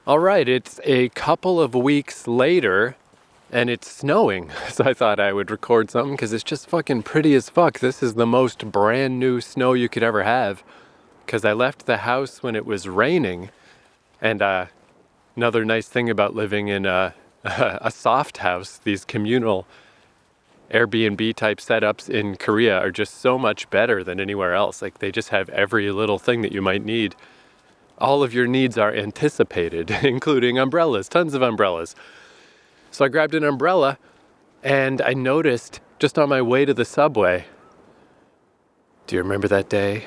All right, it's a couple of weeks later and it's snowing. So I thought I would record something because it's just fucking pretty as fuck. This is the most brand new snow you could ever have because I left the house when it was raining. And another nice thing about living in a soft house, these communal Airbnb type setups in Korea are just so much better than anywhere else. Like they just have every little thing that you might need. All of your needs are anticipated, including umbrellas, tons of umbrellas. So I grabbed an umbrella and I noticed just on my way to the subway, do you remember that day?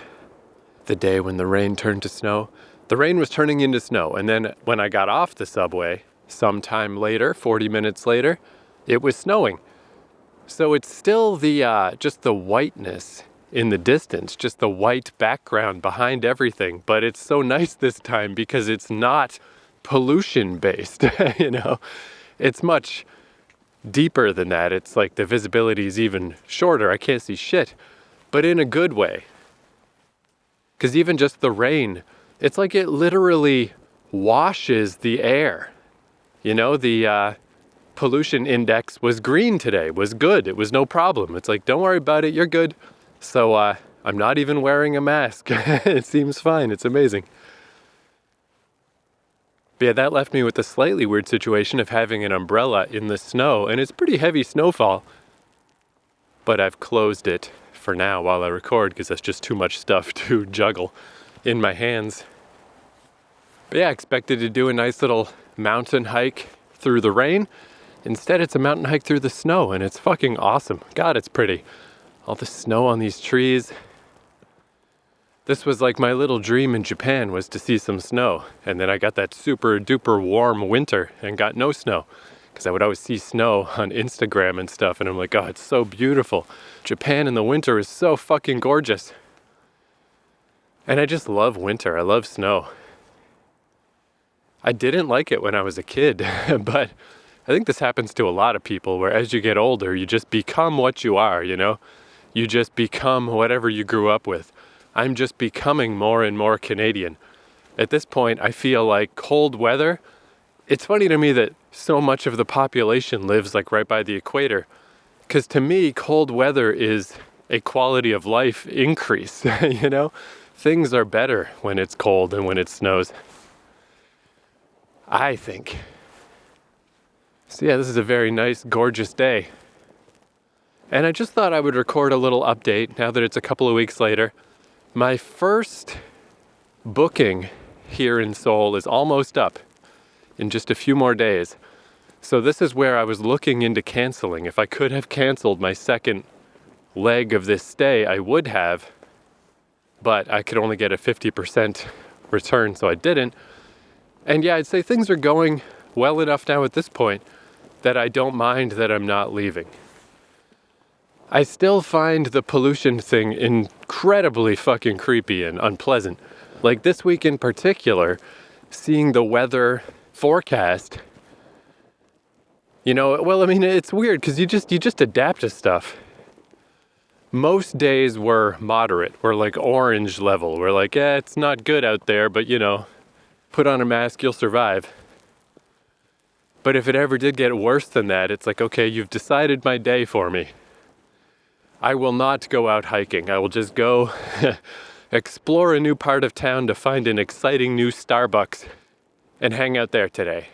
The day when the rain turned to snow? The rain was turning into snow. And then when I got off the subway, sometime later, 40 minutes later, it was snowing. So it's still the just the whiteness in the distance, just the white background behind everything. But it's so nice this time because it's not pollution based, you know? It's much deeper than that. It's like the visibility is even shorter. I can't see shit, but in a good way. Because even just the rain, it's like it literally washes the air. You know, the pollution index was green today, was good. It was no problem. It's like, don't worry about it. You're good. So I'm not even wearing a mask. It seems fine. It's amazing. But yeah, that left me with the slightly weird situation of having an umbrella in the snow, and it's pretty heavy snowfall. But I've closed it for now while I record because that's just too much stuff to juggle in my hands. But yeah, I expected to do a nice little mountain hike through the rain. Instead, it's a mountain hike through the snow, and it's fucking awesome. God, it's pretty. All the snow on these trees. This was like my little dream in Japan, was to see some snow. And then I got that super duper warm winter and got no snow. Because I would always see snow on Instagram and stuff. And I'm like, oh, it's so beautiful. Japan in the winter is so fucking gorgeous. And I just love winter. I love snow. I didn't like it when I was a kid. But I think this happens to a lot of people, where as you get older, you just become what you are, you know? You just become whatever you grew up with. I'm just becoming more and more Canadian. At this point, I feel like cold weather. It's funny to me that so much of the population lives like right by the equator. Because to me, cold weather is a quality of life increase, you know? Things are better when it's cold and when it snows. I think. So yeah, this is a very nice, gorgeous day. And I just thought I would record a little update now that it's a couple of weeks later. My first booking here in Seoul is almost up in just a few more days. So this is where I was looking into canceling. If I could have canceled my second leg of this stay, I would have. But I could only get a 50% return, so I didn't. And yeah, I'd say things are going well enough now at this point that I don't mind that I'm not leaving. I still find the pollution thing incredibly fucking creepy and unpleasant. Like this week in particular, seeing the weather forecast, you know, well, I mean, it's weird because you just adapt to stuff. Most days were moderate, were like orange level. We're like, it's not good out there, but you know, put on a mask, you'll survive. But if it ever did get worse than that, it's like, okay, you've decided my day for me. I will not go out hiking. I will just go explore a new part of town to find an exciting new Starbucks and hang out there today.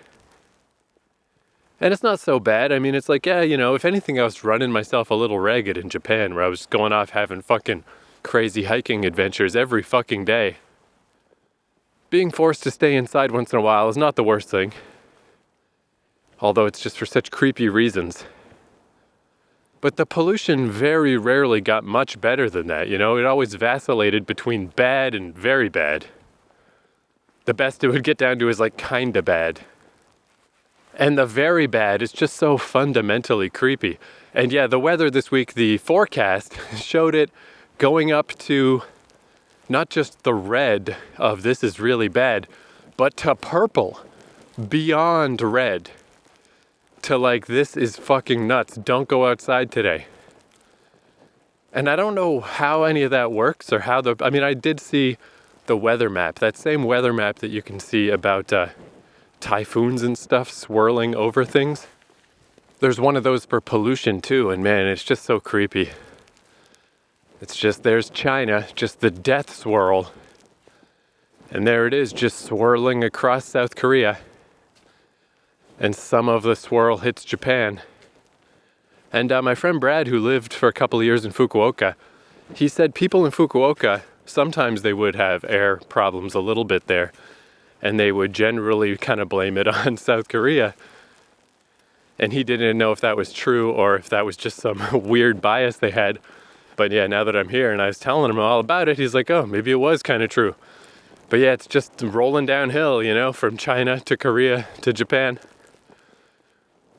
And it's not so bad. I mean, it's like, yeah, you know, if anything, I was running myself a little ragged in Japan, where I was going off having fucking crazy hiking adventures every fucking day. Being forced to stay inside once in a while is not the worst thing. Although it's just for such creepy reasons. But the pollution very rarely got much better than that, you know? It always vacillated between bad and very bad. The best it would get down to is like kinda bad. And the very bad is just so fundamentally creepy. And yeah, the weather this week, the forecast showed it going up to not just the red of this is really bad, but to purple, beyond red. To like, this is fucking nuts, don't go outside today. And I don't know how any of that works or how I did see the weather map, that same weather map that you can see about typhoons and stuff swirling over things. There's one of those for pollution too, and man, it's just so creepy. It's just, there's China, just the death swirl. And there it is, just swirling across South Korea. And some of the swirl hits Japan. And my friend Brad, who lived for a couple of years in Fukuoka, he said people in Fukuoka, sometimes they would have air problems a little bit there. And they would generally kind of blame it on South Korea. And he didn't know if that was true or if that was just some weird bias they had. But yeah, now that I'm here and I was telling him all about it, he's like, oh, maybe it was kind of true. But yeah, it's just rolling downhill, you know, from China to Korea to Japan.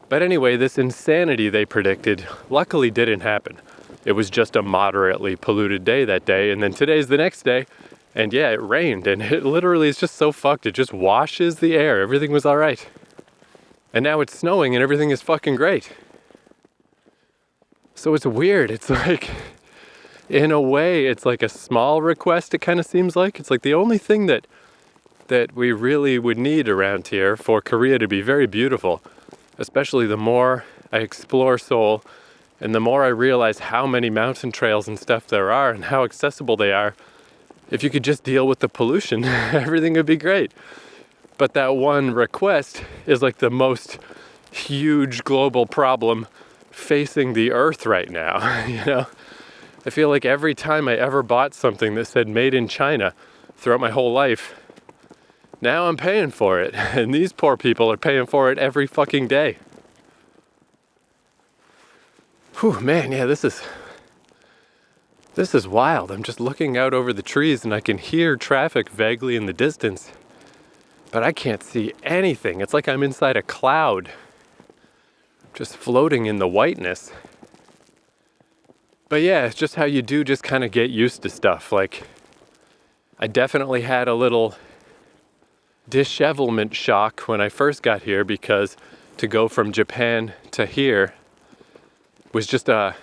But anyway, this insanity they predicted luckily didn't happen. It was just a moderately polluted day that day, and then today's the next day, and yeah, it rained, and it literally is just so fucked. It just washes the air. Everything was all right. And now it's snowing and everything is fucking great. So it's weird. It's like, in a way, it's like a small request, it kind of seems like. It's like the only thing that we really would need around here for Korea to be very beautiful, especially the more I explore Seoul and the more I realize how many mountain trails and stuff there are and how accessible they are. If you could just deal with the pollution, everything would be great. But that one request is like the most huge global problem facing the earth right now, you know? I feel like every time I ever bought something that said made in China throughout my whole life, now I'm paying for it. And these poor people are paying for it every fucking day. Whew, man, yeah, this is wild. I'm just looking out over the trees and I can hear traffic vaguely in the distance. But I can't see anything. It's like I'm inside a cloud, just floating in the whiteness. But yeah, it's just how you do just kind of get used to stuff. Like, I definitely had a little dishevelment shock when I first got here, because to go from Japan to here was just a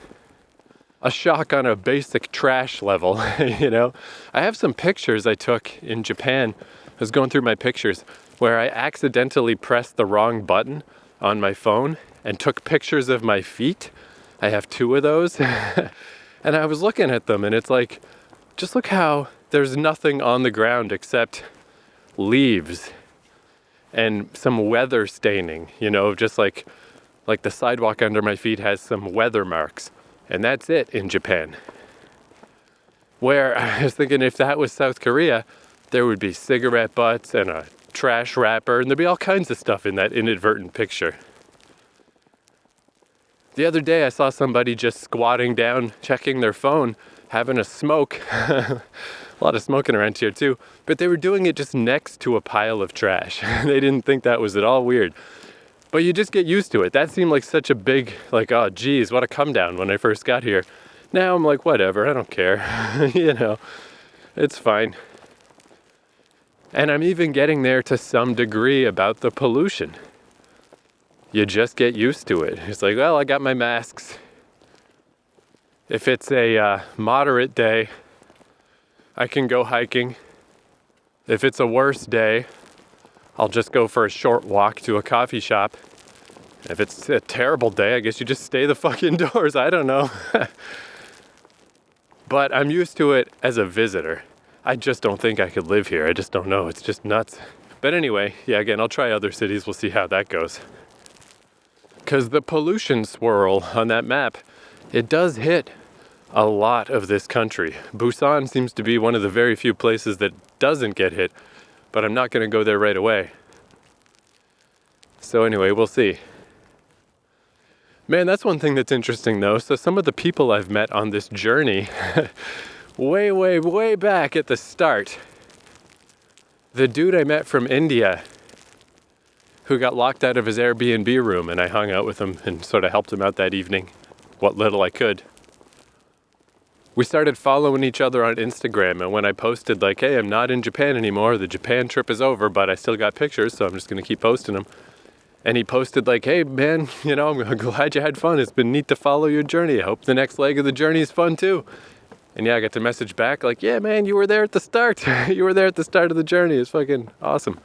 shock on a basic trash level, you know? I have some pictures I took in Japan. I was going through my pictures where I accidentally pressed the wrong button on my phone and took pictures of my feet. I have 2 of those. And I was looking at them and it's like, just look how there's nothing on the ground except leaves and some weather staining, you know, just like the sidewalk under my feet has some weather marks. And that's it in Japan. Where I was thinking if that was South Korea, there would be cigarette butts and a trash wrapper, and there'd be all kinds of stuff in that inadvertent picture. The other day I saw somebody just squatting down, checking their phone, having a smoke. A lot of smoking around here too, but they were doing it just next to a pile of trash. They didn't think that was at all weird. But you just get used to it. That seemed like such a big, like, oh geez, what a come down when I first got here. Now I'm like, whatever, I don't care. You know, it's fine. And I'm even getting there to some degree about the pollution. You just get used to it. It's like, well, I got my masks. If it's a moderate day, I can go hiking. If it's a worse day, I'll just go for a short walk to a coffee shop. If it's a terrible day, I guess you just stay the fuck indoors. I don't know. But I'm used to it as a visitor. I just don't think I could live here. I just don't know. It's just nuts. But anyway, yeah, again, I'll try other cities. We'll see how that goes. Because the pollution swirl on that map, it does hit a lot of this country. Busan seems to be one of the very few places that doesn't get hit, but I'm not going to go there right away. So anyway, we'll see. Man, that's one thing that's interesting though. So some of the people I've met on this journey, way back at the start, the dude I met from India who got locked out of his Airbnb room, and I hung out with him and sort of helped him out that evening, what little I could. We started following each other on Instagram, and when I posted like, hey, I'm not in Japan anymore, the Japan trip is over, but I still got pictures, so I'm just going to keep posting them. And he posted like, hey man, you know, I'm glad you had fun. It's been neat to follow your journey. I hope the next leg of the journey is fun too. And yeah, I got to message back like, yeah man, you were there at the start. You were there at the start of the journey. It's fucking awesome.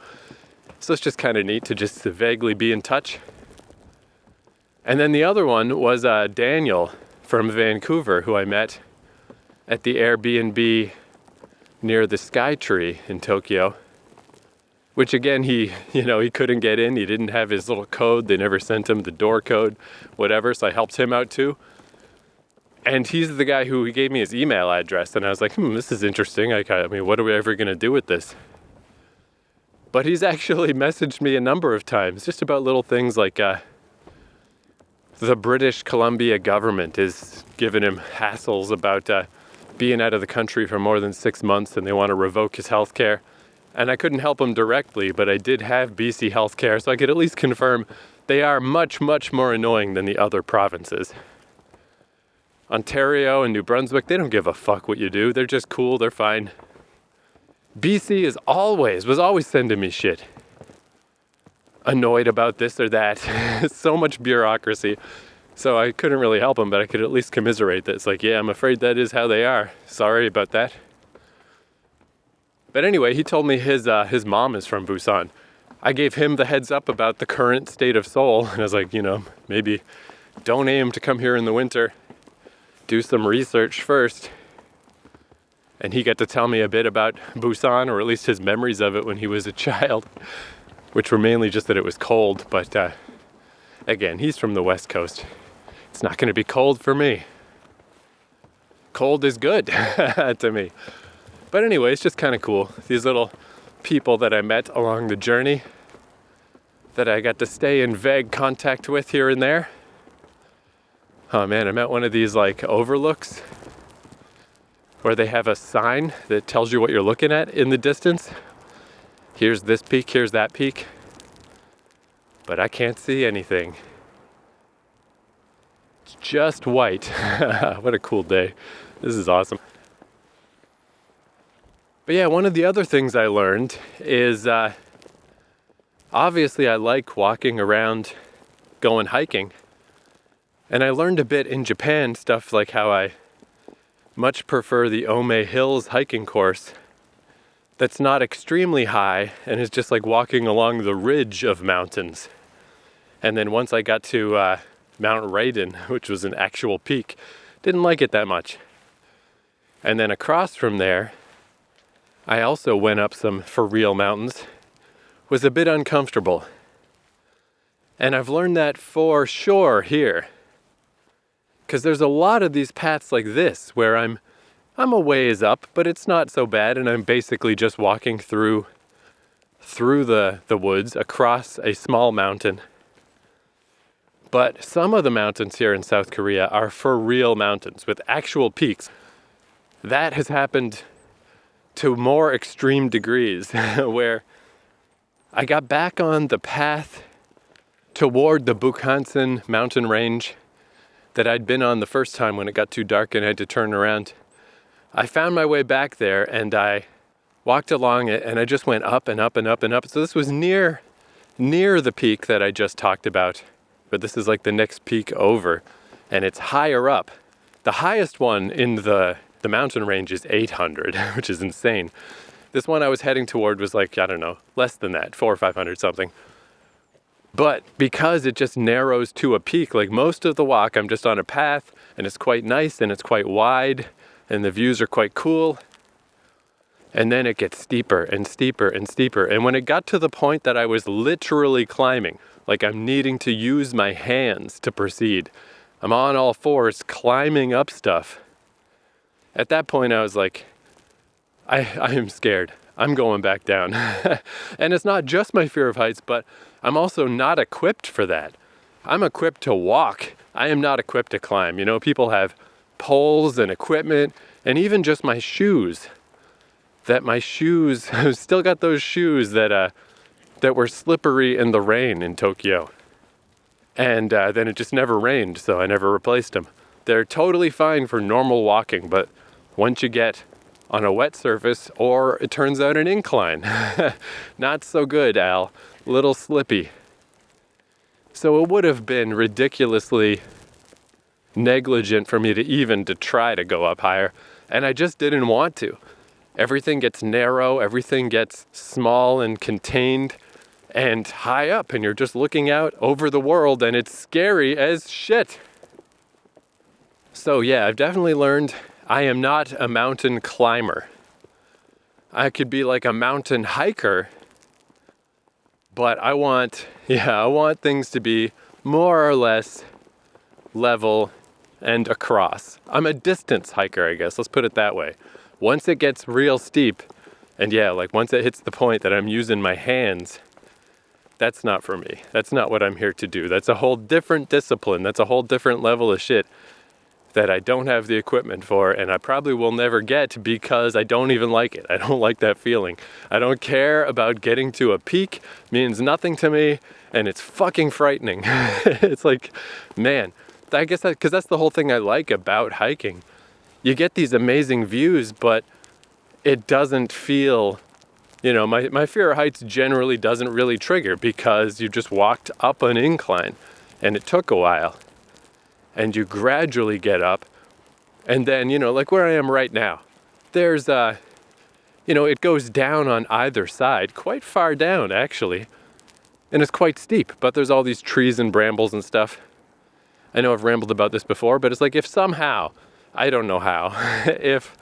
So it's just kind of neat to just vaguely be in touch. And then the other one was Daniel from Vancouver, who I met at the Airbnb near the Sky Tree in Tokyo. Which again, he couldn't get in. He didn't have his little code. They never sent him the door code, whatever. So I helped him out too. And he's the guy who gave me his email address. And I was like, this is interesting. I mean, what are we ever going to do with this? But he's actually messaged me a number of times just about little things like the British Columbia government is giving him hassles about being out of the country for more than 6 months and they want to revoke his health care. And I couldn't help him directly, but I did have BC healthcare, so I could at least confirm they are much, much more annoying than the other provinces. Ontario and New Brunswick, they don't give a fuck what you do. They're just cool, they're fine. BC was always sending me shit. Annoyed about this or that. So much bureaucracy. So I couldn't really help him, but I could at least commiserate that. It's like, yeah, I'm afraid that is how they are. Sorry about that. But anyway, he told me his mom is from Busan. I gave him the heads up about the current state of Seoul. And I was like, maybe don't aim to come here in the winter. Do some research first. And he got to tell me a bit about Busan, or at least his memories of it when he was a child, which were mainly just that it was cold. But again, he's from the West Coast. It's not going to be cold for me. Cold is good to me. But anyway, it's just kind of cool. These little people that I met along the journey that I got to stay in vague contact with here and there. Oh man, I met one of these like overlooks where they have a sign that tells you what you're looking at in the distance. Here's this peak, here's that peak. But I can't see anything. It's just white. What a cool day. This is awesome. But yeah, one of the other things I learned is obviously I like walking around, going hiking. And I learned a bit in Japan, stuff like how I much prefer the Ome Hills hiking course that's not extremely high and is just like walking along the ridge of mountains. And then once I got to Mount Raiden, which was an actual peak, didn't like it that much. And then across from there, I also went up some for real mountains, was a bit uncomfortable. And I've learned that for sure here. Because there's a lot of these paths like this where I'm a ways up, but it's not so bad, and I'm basically just walking through the woods across a small mountain. But some of the mountains here in South Korea are for real mountains with actual peaks. That has happened to more extreme degrees where I got back on the path toward the Bukhansan mountain range that I'd been on the first time when it got too dark and I had to turn around. I found my way back there and I walked along it and I just went up and up and up and up. So this was near the peak that I just talked about, but this is like the next peak over and it's higher up. The highest one in the mountain range is 800, which is insane. This one I was heading toward was like, I don't know, less than that, 400 or 500 something. But because it just narrows to a peak, like most of the walk, I'm just on a path and it's quite nice and it's quite wide and the views are quite cool. And then it gets steeper and steeper and steeper. And when it got to the point that I was literally climbing, like I'm needing to use my hands to proceed, I'm on all fours climbing up stuff. At that point I was like, I am scared. I'm going back down. And it's not just my fear of heights, but I'm also not equipped for that. I'm equipped to walk. I am not equipped to climb. You know, people have poles and equipment and even just my shoes. I've still got those shoes that were slippery in the rain in Tokyo. And then it just never rained, so I never replaced them. They're totally fine for normal walking, but once you get on a wet surface, or it turns out an incline. Not so good, Al. Little slippy. So it would have been ridiculously negligent for me to try to go up higher, and I just didn't want to. Everything gets narrow, everything gets small and contained, and high up, and you're just looking out over the world, and it's scary as shit. So yeah, I've definitely learned I am not a mountain climber. I could be like a mountain hiker, but I want things to be more or less level and across. I'm a distance hiker, I guess. Let's put it that way. Once it gets real steep, and once it hits the point that I'm using my hands, that's not for me. That's not what I'm here to do. That's a whole different discipline. That's a whole different level of shit that I don't have the equipment for, and I probably will never get because I don't even like it. I don't like that feeling. I don't care about getting to a peak. It means nothing to me, and it's fucking frightening. It's like, man, I guess because that's the whole thing I like about hiking. You get these amazing views, but it doesn't feel, my fear of heights generally doesn't really trigger because you just walked up an incline, and it took a while. And you gradually get up, and then, like where I am right now, there's, it goes down on either side, quite far down, actually, and it's quite steep, but there's all these trees and brambles and stuff. I know I've rambled about this before, but it's like if somehow, I don't know how, if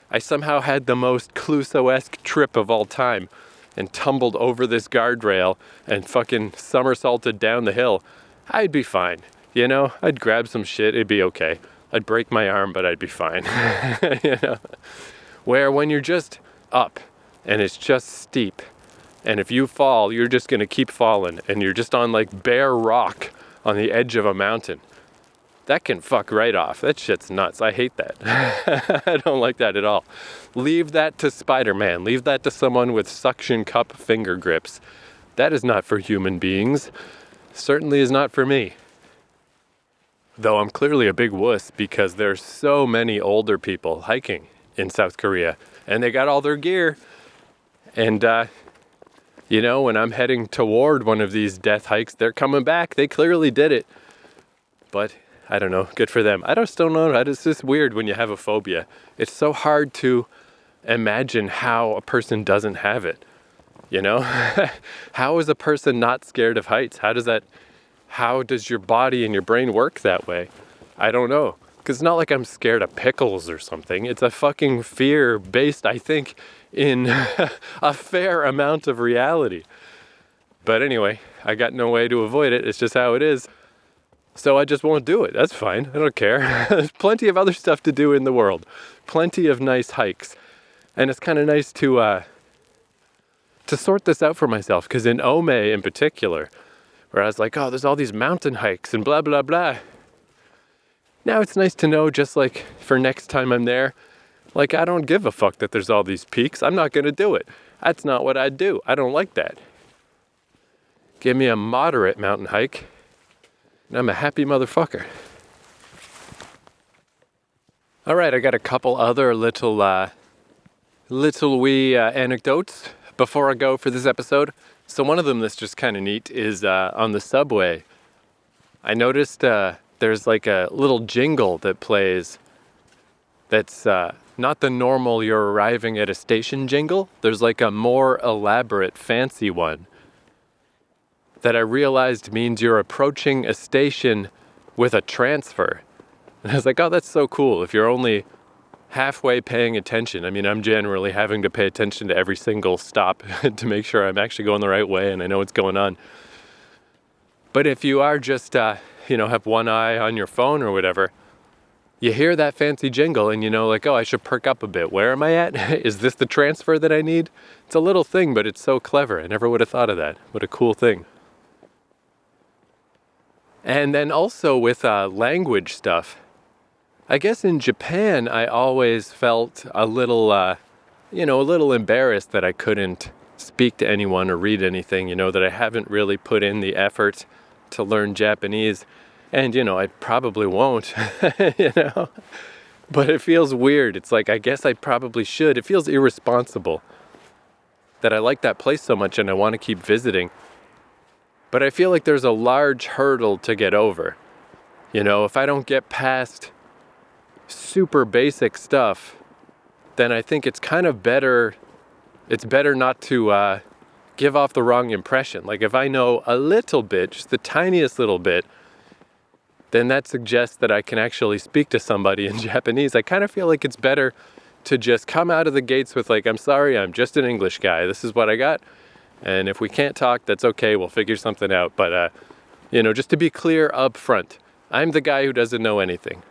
I somehow had the most Clouseau-esque trip of all time and tumbled over this guardrail and fucking somersaulted down the hill, I'd be fine. I'd grab some shit, it'd be okay. I'd break my arm, but I'd be fine. Where when you're just up and it's just steep, and if you fall, you're just gonna keep falling, and you're just on like bare rock on the edge of a mountain. That can fuck right off. That shit's nuts. I hate that. I don't like that at all. Leave that to Spider-Man. Leave that to someone with suction cup finger grips. That is not for human beings. Certainly is not for me. Though I'm clearly a big wuss because there's so many older people hiking in South Korea, and they got all their gear. And, when I'm heading toward one of these death hikes, they're coming back. They clearly did it. But I don't know, good for them. I just don't know. It's just weird when you have a phobia. It's so hard to imagine how a person doesn't have it. How is a person not scared of heights? How does your body and your brain work that way? I don't know. Because it's not like I'm scared of pickles or something. It's a fucking fear based, I think, in a fair amount of reality. But anyway, I got no way to avoid it. It's just how it is. So I just won't do it. That's fine. I don't care. There's plenty of other stuff to do in the world. Plenty of nice hikes. And it's kind of nice to sort this out for myself. Because in Ome in particular, where I was like, oh, there's all these mountain hikes and blah, blah, blah. Now it's nice to know, just like for next time I'm there, like I don't give a fuck that there's all these peaks. I'm not going to do it. That's not what I'd do. I don't like that. Give me a moderate mountain hike, and I'm a happy motherfucker. All right, I got a couple other little wee anecdotes before I go for this episode. So one of them that's just kind of neat is on the subway. I noticed there's like a little jingle that plays that's not the normal you're arriving at a station jingle. There's like a more elaborate, fancy one that I realized means you're approaching a station with a transfer. And I was like, oh, that's so cool. If you're only halfway paying attention. I mean, I'm generally having to pay attention to every single stop to make sure I'm actually going the right way and I know what's going on. But if you are just, have one eye on your phone or whatever, you hear that fancy jingle and oh, I should perk up a bit. Where am I at? Is this the transfer that I need? It's a little thing, but it's so clever. I never would have thought of that. What a cool thing. And then also with language stuff, I guess in Japan, I always felt a little embarrassed that I couldn't speak to anyone or read anything, that I haven't really put in the effort to learn Japanese. And, I probably won't, but it feels weird. It's like, I guess I probably should. It feels irresponsible that I like that place so much and I want to keep visiting. But I feel like there's a large hurdle to get over. If I don't get past super basic stuff, then I think it's kind of better. It's better not to give off the wrong impression. Like if I know a little bit, just the tiniest little bit, then that suggests that I can actually speak to somebody in Japanese. I kind of feel like it's better to just come out of the gates with like, I'm sorry, I'm just an English guy. This is what I got. And if we can't talk, that's okay. We'll figure something out. But, just to be clear up front, I'm the guy who doesn't know anything.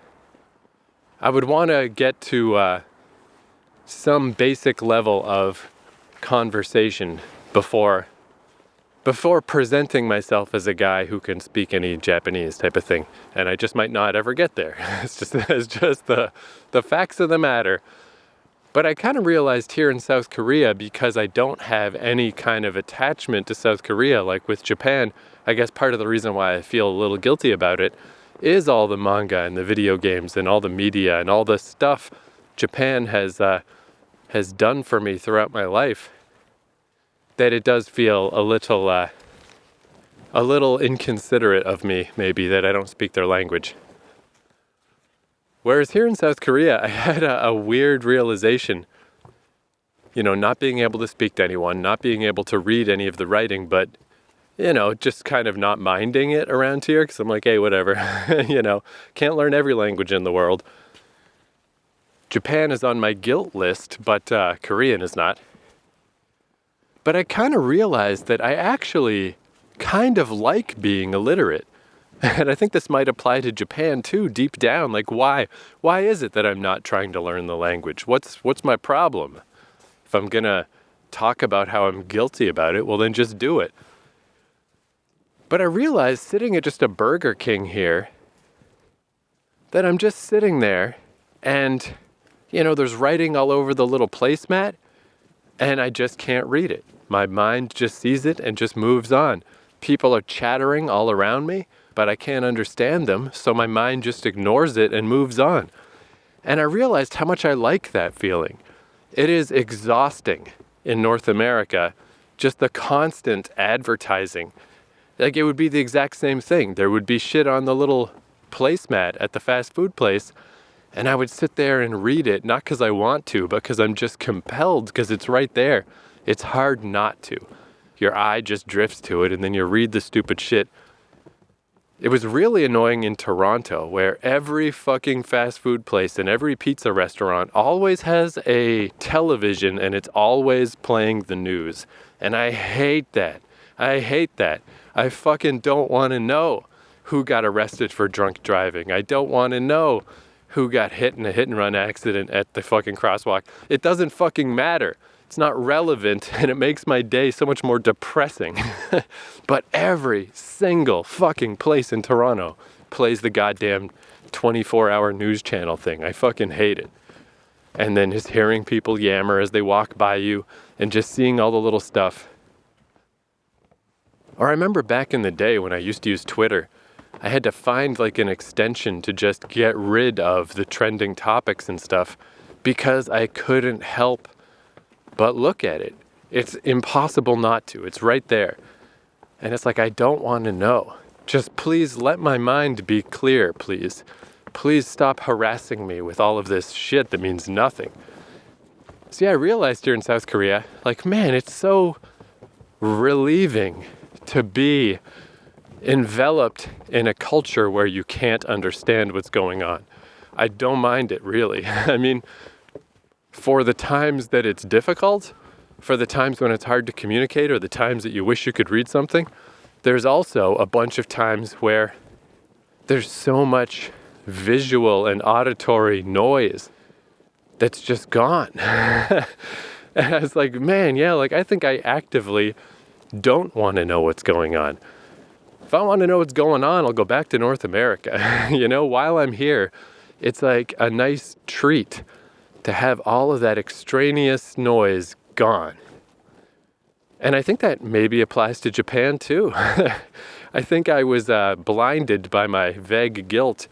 I would want to get to some basic level of conversation before presenting myself as a guy who can speak any Japanese type of thing. And I just might not ever get there. It's just the facts of the matter. But I kind of realized here in South Korea, because I don't have any kind of attachment to South Korea, like with Japan, I guess part of the reason why I feel a little guilty about it is all the manga and the video games and all the media and all the stuff Japan has done for me throughout my life, that it does feel a little inconsiderate of me, maybe, that I don't speak their language. Whereas here in South Korea, I had a weird realization, not being able to speak to anyone, not being able to read any of the writing, but, just kind of not minding it around here, because I'm like, hey, whatever, can't learn every language in the world. Japan is on my guilt list, but Korean is not. But I kind of realized that I actually kind of like being illiterate. And I think this might apply to Japan too, deep down. Like, why is it that I'm not trying to learn the language? What's my problem? If I'm gonna talk about how I'm guilty about it, well then just do it. But I realized sitting at just a Burger King here, that I'm just sitting there and, there's writing all over the little placemat and I just can't read it. My mind just sees it and just moves on. People are chattering all around me, but I can't understand them, so my mind just ignores it and moves on. And I realized how much I like that feeling. It is exhausting in North America, just the constant advertising. Like, it would be the exact same thing. There would be shit on the little placemat at the fast food place, and I would sit there and read it, not because I want to, but because I'm just compelled, because it's right there. It's hard not to. Your eye just drifts to it, and then you read the stupid shit. It was really annoying in Toronto, where every fucking fast food place and every pizza restaurant always has a television and it's always playing the news. And I hate that. I fucking don't want to know who got arrested for drunk driving. I don't want to know who got hit in a hit and run accident at the fucking crosswalk. It doesn't fucking matter. It's not relevant, and it makes my day so much more depressing. But every single fucking place in Toronto plays the goddamn 24-hour news channel thing. I fucking hate it. And then just hearing people yammer as they walk by you and just seeing all the little stuff. Or I remember back in the day when I used to use Twitter, I had to find like an extension to just get rid of the trending topics and stuff because I couldn't help but look at it. It's impossible not to. It's right there. And it's like, I don't want to know. Just please let my mind be clear, please. Please stop harassing me with all of this shit that means nothing. See, I realized here in South Korea, like, man, it's so relieving to be enveloped in a culture where you can't understand what's going on. I don't mind it, really. I mean, for the times that it's difficult, for the times when it's hard to communicate or the times that you wish you could read something, there's also a bunch of times where there's so much visual and auditory noise that's just gone. And I was like, man, yeah, like I think I actively don't want to know what's going on. If I want to know what's going on, I'll go back to North America. While I'm here, it's like a nice treat to have all of that extraneous noise gone. And I think that maybe applies to Japan too. I think I was blinded by my vague guilt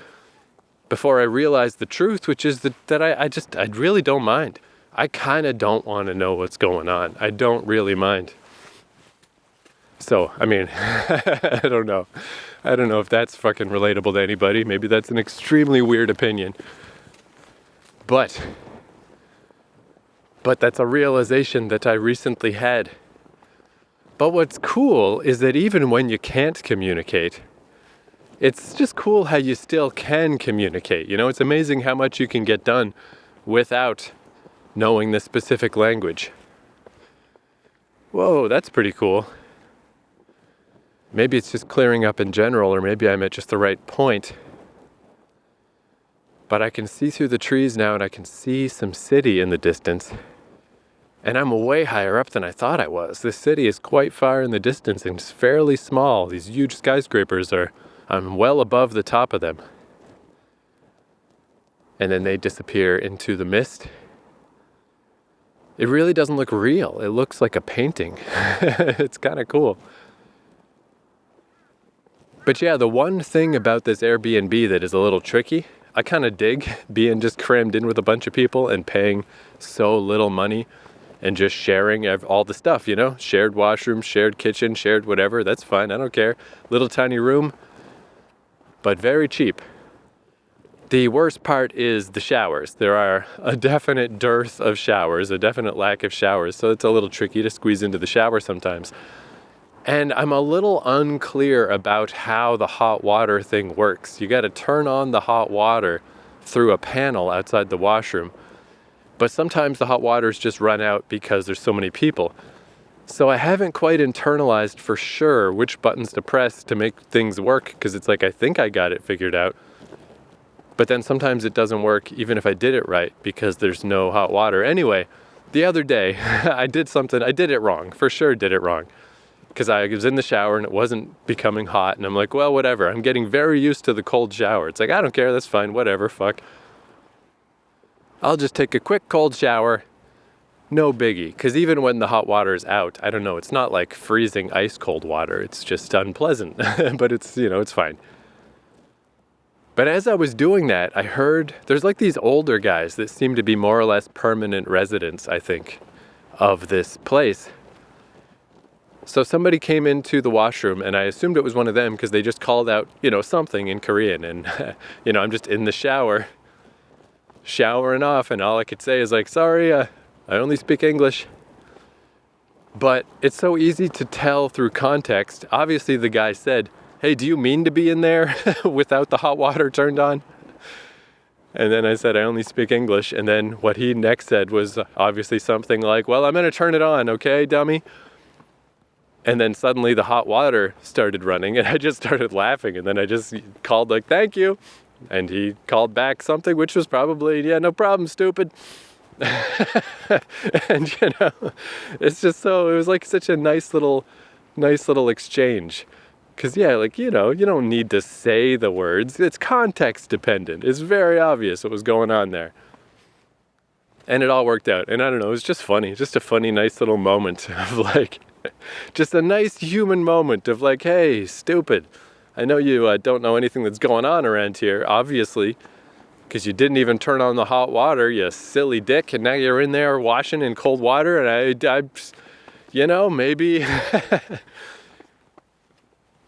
before I realized the truth, which is that I really don't mind. I kind of don't want to know what's going on. I don't really mind. So, I mean, I don't know. I don't know if that's fucking relatable to anybody. Maybe that's an extremely weird opinion. But that's a realization that I recently had But what's cool is that even when you can't communicate, it's just cool how you still can communicate. You know, it's amazing how much you can get done without knowing the specific language. Whoa, that's pretty cool. Maybe it's just clearing up in general, or maybe I'm at just the right point. But I can see through the trees now, and I can see some city in the distance. And I'm way higher up than I thought I was. This city is quite far in the distance and it's fairly small. These huge skyscrapers I'm well above the top of them. And then they disappear into the mist. It really doesn't look real. It looks like a painting. It's kind of cool. But yeah, the one thing about this Airbnb that is a little tricky, I kind of dig being just crammed in with a bunch of people and paying so little money and just sharing all the stuff, you know? Shared washroom, shared kitchen, shared whatever, that's fine, I don't care. Little tiny room, but very cheap. The worst part is the showers. There are a definite dearth of showers, a definite lack of showers, so it's a little tricky to squeeze into the shower sometimes. And I'm a little unclear about how the hot water thing works. You gotta turn on the hot water through a panel outside the washroom. But sometimes the hot waters just run out because there's so many people. So I haven't quite internalized for sure which buttons to press to make things work, because it's like I think I got it figured out. But then sometimes it doesn't work even if I did it right because there's no hot water. Anyway, the other day I did it wrong, for sure did it wrong. Because I was in the shower and it wasn't becoming hot and I'm like, well, whatever. I'm getting very used to the cold shower. It's like, I don't care, that's fine, whatever, fuck. I'll just take a quick cold shower, no biggie. Because even when the hot water is out, I don't know, it's not like freezing ice cold water. It's just unpleasant, but it's, you know, it's fine. But as I was doing that, I heard there's like these older guys that seem to be more or less permanent residents, I think, of this place. So somebody came into the washroom and I assumed it was one of them because they just called out, you know, something in Korean. And, you know, I'm just in the shower, showering off, and all I could say is like, sorry, I only speak English. But it's so easy to tell through context. Obviously the guy said, hey, do you mean to be in there without the hot water turned on? And then I said, I only speak English. And then what he next said was obviously something like, well, I'm going to turn it on, okay, dummy? And then suddenly the hot water started running and I just started laughing. And then I just called like, thank you. And he called back something, which was probably, yeah, no problem, stupid. And, you know, it's just so, it was like such a nice little exchange. Because, yeah, like, you know, you don't need to say the words. It's context dependent. It's very obvious what was going on there. And it all worked out. And I don't know, it was just funny. Just a funny, nice little moment of like, just a nice human moment of like, hey, stupid. I know you don't know anything that's going on around here, obviously, because you didn't even turn on the hot water, you silly dick. And now you're in there washing in cold water. And I you know, maybe...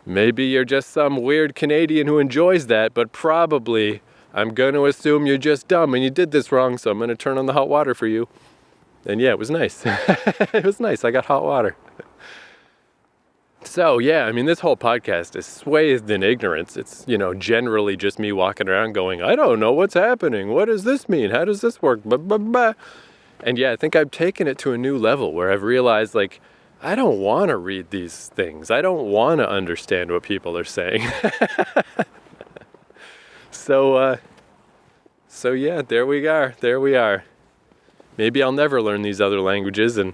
Maybe you're just some weird Canadian who enjoys that, but probably I'm going to assume you're just dumb and you did this wrong, so I'm going to turn on the hot water for you. And yeah, it was nice. It was nice. I got hot water. So yeah, I mean, this whole podcast is swathed in ignorance. It's, you know, generally just me walking around going, I don't know what's happening. What does this mean? How does this work? Blah, blah, blah. And yeah, I think I've taken it to a new level where I've realized, like, I don't want to read these things. I don't want to understand what people are saying. So yeah, there we are. Maybe I'll never learn these other languages, and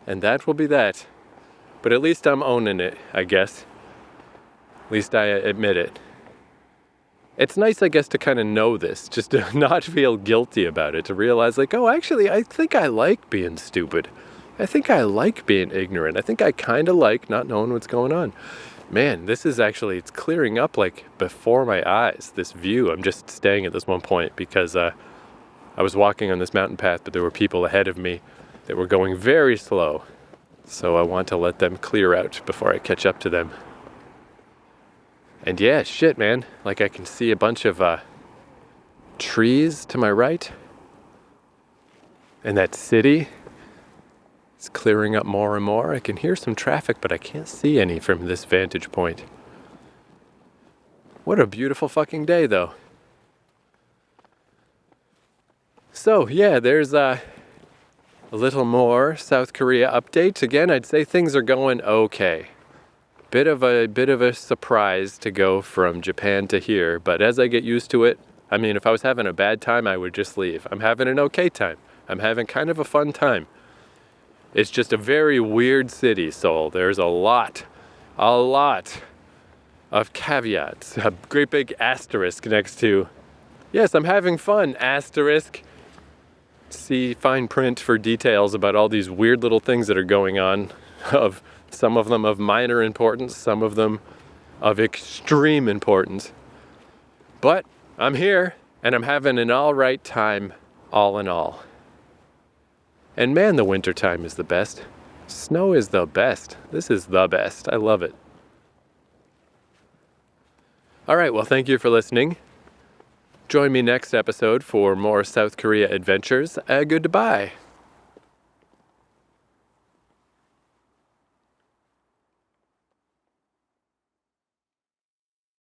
that will be that. But at least I'm owning it, I guess. At least I admit it. It's nice, I guess, to kind of know this, just to not feel guilty about it, to realize, like, oh, actually, I think I like being stupid. I think I like being ignorant. I think I kind of like not knowing what's going on. Man, this is actually, it's clearing up like before my eyes, this view. I'm just staying at this one point because I was walking on this mountain path, but there were people ahead of me that were going very slow. So I want to let them clear out before I catch up to them. And yeah, shit, man. Like I can see a bunch of trees to my right. And that city. It's clearing up more and more. I can hear some traffic, but I can't see any from this vantage point. What a beautiful fucking day, though. So, yeah, there's a little more South Korea update. Again, I'd say things are going okay. Bit of a surprise to go from Japan to here, but as I get used to it, I mean, if I was having a bad time, I would just leave. I'm having an okay time. I'm having kind of a fun time. It's just a very weird city, Seoul. There's a lot of caveats. A great big asterisk next to, yes, I'm having fun, asterisk. See fine print for details about all these weird little things that are going on, of some of them of minor importance, some of them of extreme importance. But I'm here, and I'm having an all right time, all in all. And man, the winter time is the best. Snow is the best. This is the best. I love it. All right, well, thank you for listening. Join me next episode for more South Korea adventures. Goodbye.